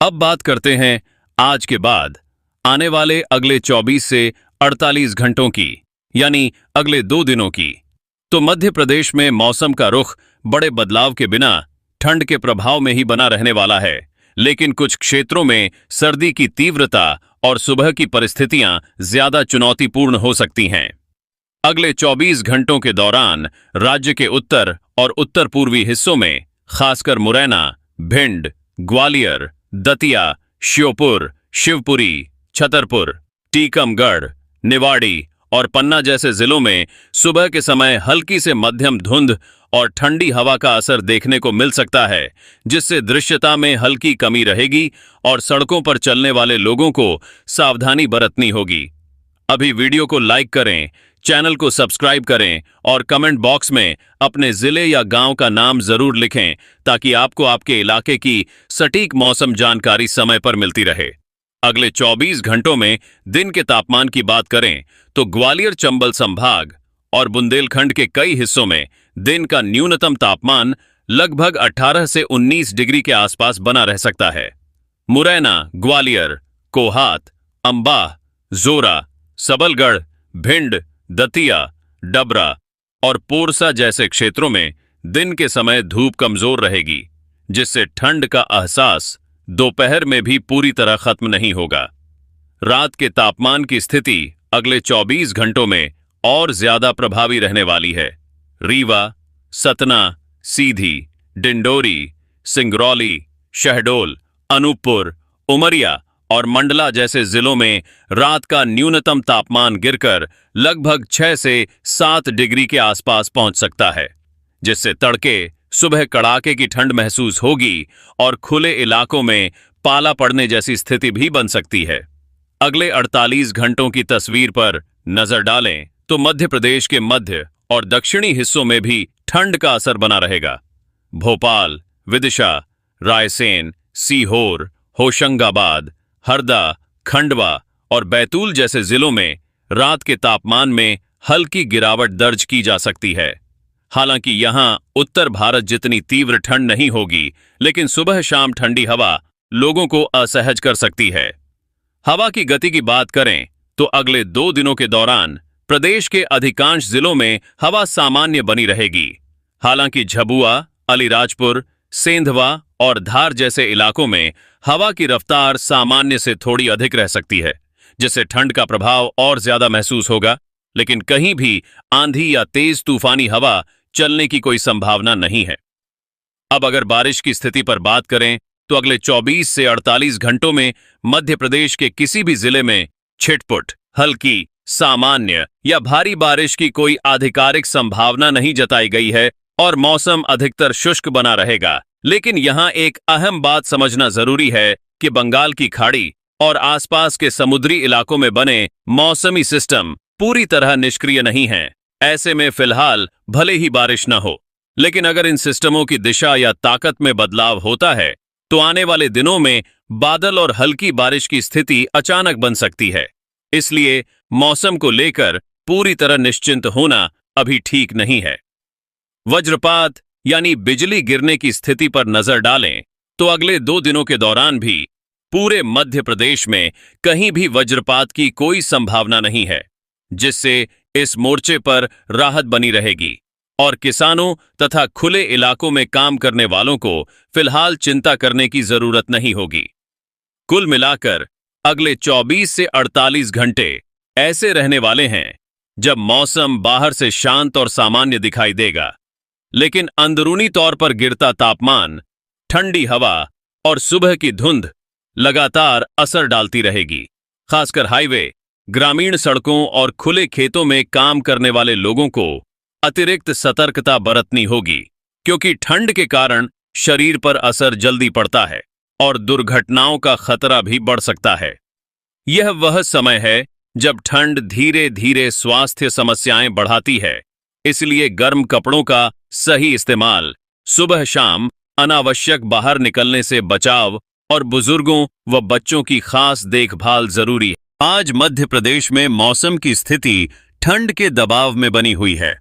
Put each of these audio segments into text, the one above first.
अब बात करते हैं आज के बाद आने वाले अगले 24 से 48 घंटों की, यानी अगले 2 दिनों की। तो मध्य प्रदेश में मौसम का रुख बड़े बदलाव के बिना ठंड के प्रभाव में ही बना रहने वाला है, लेकिन कुछ क्षेत्रों में सर्दी की तीव्रता और सुबह की परिस्थितियां ज्यादा चुनौतीपूर्ण हो सकती हैं। अगले 24 घंटों के दौरान राज्य के उत्तर और उत्तर पूर्वी हिस्सों में, खासकर मुरैना, भिंड, ग्वालियर, दतिया, श्योपुर, शिवपुरी, छतरपुर, टीकमगढ़, निवाड़ी और पन्ना जैसे जिलों में सुबह के समय हल्की से मध्यम धुंध और ठंडी हवा का असर देखने को मिल सकता है, जिससे दृश्यता में हल्की कमी रहेगी और सड़कों पर चलने वाले लोगों को सावधानी बरतनी होगी। अभी वीडियो को लाइक करें, चैनल को सब्सक्राइब करें और कमेंट बॉक्स में अपने जिले या गांव का नाम जरूर लिखें, ताकि आपको आपके इलाके की सटीक मौसम जानकारी समय पर मिलती रहे। अगले 24 घंटों में दिन के तापमान की बात करें तो ग्वालियर चंबल संभाग और बुंदेलखंड के कई हिस्सों में दिन का न्यूनतम तापमान लगभग 18 से 19 डिग्री के आसपास बना रह सकता है। मुरैना, ग्वालियर, कोहात, अंबाह, जोरा, सबलगढ़, भिंड, दतिया, डबरा और पोरसा जैसे क्षेत्रों में दिन के समय धूप कमजोर रहेगी, जिससे ठंड का एहसास दोपहर में भी पूरी तरह खत्म नहीं होगा। रात के तापमान की स्थिति अगले 24 घंटों में और ज्यादा प्रभावी रहने वाली है। रीवा, सतना, सीधी, डिंडोरी, सिंगरौली, शहडोल, अनूपपुर, उमरिया और मंडला जैसे जिलों में रात का न्यूनतम तापमान गिरकर लगभग 6 से 7 डिग्री के आसपास पहुंच सकता है, जिससे तड़के सुबह कड़ाके की ठंड महसूस होगी और खुले इलाकों में पाला पड़ने जैसी स्थिति भी बन सकती है। अगले 48 घंटों की तस्वीर पर नजर डालें तो मध्य प्रदेश के मध्य और दक्षिणी हिस्सों में भी ठंड का असर बना रहेगा। भोपाल, विदिशा, रायसेन, सीहोर, होशंगाबाद, हरदा, खंडवा और बैतूल जैसे जिलों में रात के तापमान में हल्की गिरावट दर्ज की जा सकती है। हालांकि यहां उत्तर भारत जितनी तीव्र ठंड नहीं होगी, लेकिन सुबह शाम ठंडी हवा लोगों को असहज कर सकती है। हवा की गति की बात करें तो अगले 2 दिनों के दौरान प्रदेश के अधिकांश जिलों में हवा सामान्य बनी रहेगी। हालांकि झबुआ, अलीराजपुर, सेंधवा और धार जैसे इलाकों में हवा की रफ्तार सामान्य से थोड़ी अधिक रह सकती है, जिससे ठंड का प्रभाव और ज्यादा महसूस होगा, लेकिन कहीं भी आंधी या तेज तूफानी हवा चलने की कोई संभावना नहीं है। अब अगर बारिश की स्थिति पर बात करें तो अगले 24 से 48 घंटों में मध्य प्रदेश के किसी भी जिले में छिटपुट, हल्की, सामान्य या भारी बारिश की कोई आधिकारिक संभावना नहीं जताई गई है और मौसम अधिकतर शुष्क बना रहेगा। लेकिन यहां एक अहम बात समझना जरूरी है कि बंगाल की खाड़ी और आसपास के समुद्री इलाकों में बने मौसमी सिस्टम पूरी तरह निष्क्रिय नहीं हैं। ऐसे में फिलहाल भले ही बारिश न हो, लेकिन अगर इन सिस्टमों की दिशा या ताकत में बदलाव होता है तो आने वाले दिनों में बादल और हल्की बारिश की स्थिति अचानक बन सकती है। इसलिए मौसम को लेकर पूरी तरह निश्चिंत होना अभी ठीक नहीं है। वज्रपात यानी बिजली गिरने की स्थिति पर नजर डालें तो अगले 2 दिनों के दौरान भी पूरे मध्य प्रदेश में कहीं भी वज्रपात की कोई संभावना नहीं है, जिससे इस मोर्चे पर राहत बनी रहेगी और किसानों तथा खुले इलाकों में काम करने वालों को फिलहाल चिंता करने की जरूरत नहीं होगी। कुल मिलाकर अगले 24 से 48 घंटे ऐसे रहने वाले हैं जब मौसम बाहर से शांत और सामान्य दिखाई देगा, लेकिन अंदरूनी तौर पर गिरता तापमान, ठंडी हवा और सुबह की धुंध लगातार असर डालती रहेगी। खासकर हाईवे, ग्रामीण सड़कों और खुले खेतों में काम करने वाले लोगों को अतिरिक्त सतर्कता बरतनी होगी, क्योंकि ठंड के कारण शरीर पर असर जल्दी पड़ता है और दुर्घटनाओं का खतरा भी बढ़ सकता है। यह वह समय है जब ठंड धीरे धीरे स्वास्थ्य समस्याएं बढ़ाती है, इसलिए गर्म कपड़ों का सही इस्तेमाल, सुबह शाम अनावश्यक बाहर निकलने से बचाव और बुजुर्गों व बच्चों की खास देखभाल जरूरी है। आज मध्य प्रदेश में मौसम की स्थिति ठंड के दबाव में बनी हुई है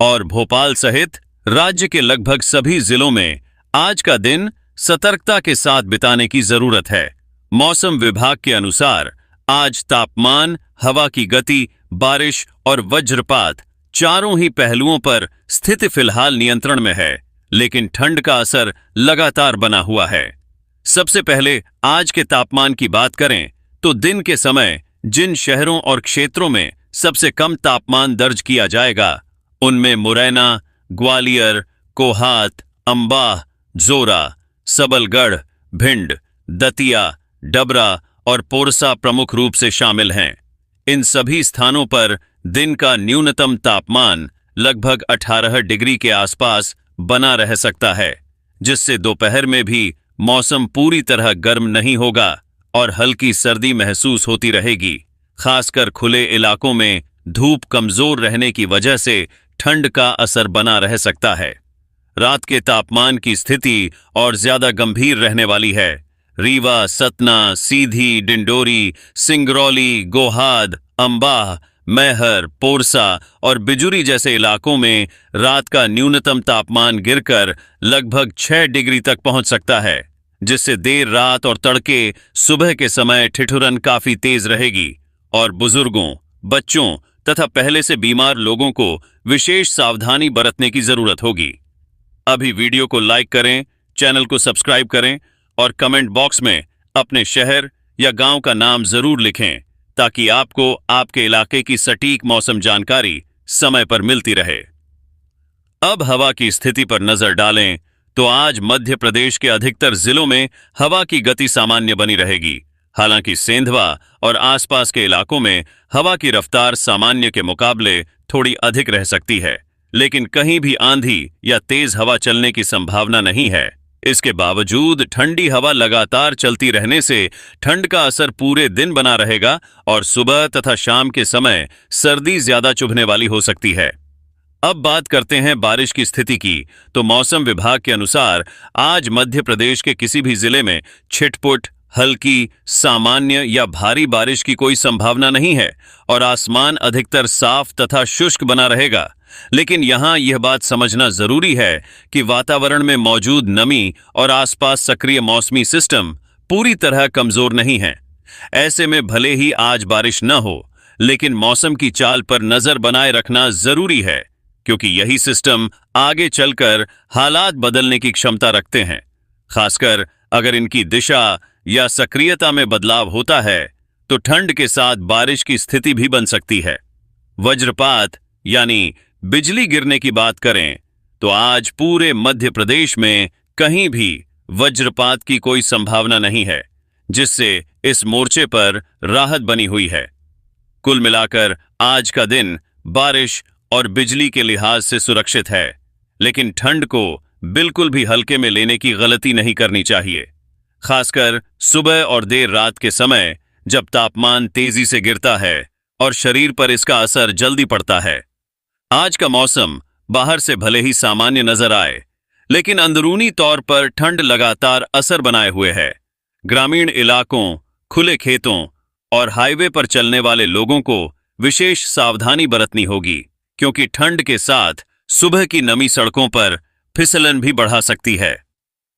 और भोपाल सहित राज्य के लगभग सभी जिलों में आज का दिन सतर्कता के साथ बिताने की जरूरत है। मौसम विभाग के अनुसार आज तापमान, हवा की गति, बारिश और वज्रपात चारों ही पहलुओं पर स्थिति फिलहाल नियंत्रण में है, लेकिन ठंड का असर लगातार बना हुआ है। सबसे पहले आज के तापमान की बात करें तो दिन के समय जिन शहरों और क्षेत्रों में सबसे कम तापमान दर्ज किया जाएगा उनमें मुरैना, ग्वालियर, कोहात, अंबाह, जोरा, सबलगढ़, भिंड, दतिया, डबरा और पोरसा प्रमुख रूप से शामिल हैं। इन सभी स्थानों पर दिन का न्यूनतम तापमान लगभग 18 डिग्री के आसपास बना रह सकता है, जिससे दोपहर में भी मौसम पूरी तरह गर्म नहीं होगा और हल्की सर्दी महसूस होती रहेगी। खासकर खुले इलाकों में धूप कमजोर रहने की वजह से ठंड का असर बना रह सकता है। रात के तापमान की स्थिति और ज्यादा गंभीर रहने वाली है। रीवा, सतना, सीधी, डिंडोरी, सिंगरौली, गोहाद, अंबाह, मैहर, पोरसा और बिजुरी जैसे इलाकों में रात का न्यूनतम तापमान गिरकर लगभग 6 डिग्री तक पहुंच सकता है, जिससे देर रात और तड़के सुबह के समय ठिठुरन काफी तेज रहेगी और बुजुर्गों, बच्चों तथा पहले से बीमार लोगों को विशेष सावधानी बरतने की जरूरत होगी। अभी वीडियो को लाइक करें, चैनल को सब्सक्राइब करें और कमेंट बॉक्स में अपने शहर या गांव का नाम जरूर लिखें ताकि आपको आपके इलाके की सटीक मौसम जानकारी समय पर मिलती रहे। अब हवा की स्थिति पर नजर डालें तो आज मध्य प्रदेश के अधिकतर जिलों में हवा की गति सामान्य बनी रहेगी। हालांकि सेंधवा और आसपास के इलाकों में हवा की रफ्तार सामान्य के मुकाबले थोड़ी अधिक रह सकती है, लेकिन कहीं भी आंधी या तेज हवा चलने की संभावना नहीं है। इसके बावजूद ठंडी हवा लगातार चलती रहने से ठंड का असर पूरे दिन बना रहेगा और सुबह तथा शाम के समय सर्दी ज्यादा चुभने वाली हो सकती है। अब बात करते हैं बारिश की स्थिति की, तो मौसम विभाग के अनुसार आज मध्य प्रदेश के किसी भी जिले में छिटपुट, हल्की, सामान्य या भारी बारिश की कोई संभावना नहीं है और आसमान अधिकतर साफ तथा शुष्क बना रहेगा। लेकिन यहां यह बात समझना जरूरी है कि वातावरण में मौजूद नमी और आसपास सक्रिय मौसमी सिस्टम पूरी तरह कमजोर नहीं है। ऐसे में भले ही आज बारिश न हो, लेकिन मौसम की चाल पर नजर बनाए रखना जरूरी है, क्योंकि यही सिस्टम आगे चलकर हालात बदलने की क्षमता रखते हैं। खासकर अगर इनकी दिशा या सक्रियता में बदलाव होता है तो ठंड के साथ बारिश की स्थिति भी बन सकती है। वज्रपात यानी बिजली गिरने की बात करें तो आज पूरे मध्य प्रदेश में कहीं भी वज्रपात की कोई संभावना नहीं है, जिससे इस मोर्चे पर राहत बनी हुई है। कुल मिलाकर आज का दिन बारिश और बिजली के लिहाज से सुरक्षित है, लेकिन ठंड को बिल्कुल भी हल्के में लेने की गलती नहीं करनी चाहिए। खासकर सुबह और देर रात के समय जब तापमान तेजी से गिरता है और शरीर पर इसका असर जल्दी पड़ता है। आज का मौसम बाहर से भले ही सामान्य नजर आए, लेकिन अंदरूनी तौर पर ठंड लगातार असर बनाए हुए है। ग्रामीण इलाकों, खुले खेतों और हाईवे पर चलने वाले लोगों को विशेष सावधानी बरतनी होगी, क्योंकि ठंड के साथ सुबह की नमी सड़कों पर फिसलन भी बढ़ा सकती है।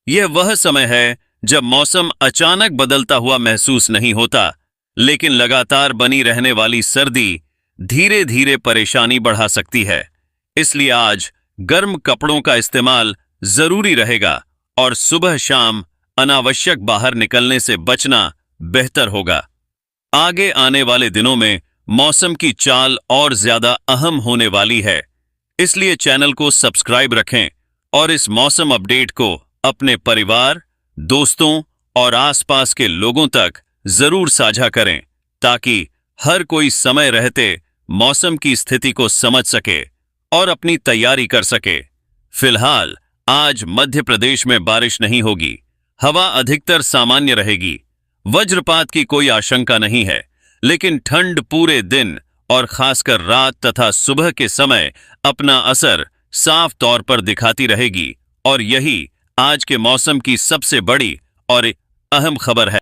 यह वह समय है जब मौसम अचानक बदलता हुआ महसूस नहीं होता, लेकिन लगातार बनी रहने वाली सर्दी धीरे धीरे परेशानी बढ़ा सकती है। इसलिए आज गर्म कपड़ों का इस्तेमाल जरूरी रहेगा और सुबह शाम अनावश्यक बाहर निकलने से बचना बेहतर होगा। आगे आने वाले दिनों में मौसम की चाल और ज्यादा अहम होने वाली है, इसलिए चैनल को सब्सक्राइब रखें और इस मौसम अपडेट को अपने परिवार, दोस्तों और आसपास के लोगों तक जरूर साझा करें, ताकि हर कोई समय रहते मौसम की स्थिति को समझ सके और अपनी तैयारी कर सके। फिलहाल आज मध्य प्रदेश में बारिश नहीं होगी, हवा अधिकतर सामान्य रहेगी, वज्रपात की कोई आशंका नहीं है, लेकिन ठंड पूरे दिन और खासकर रात तथा सुबह के समय अपना असर साफ तौर पर दिखाती रहेगी और यही आज के मौसम की सबसे बड़ी और अहम खबर है।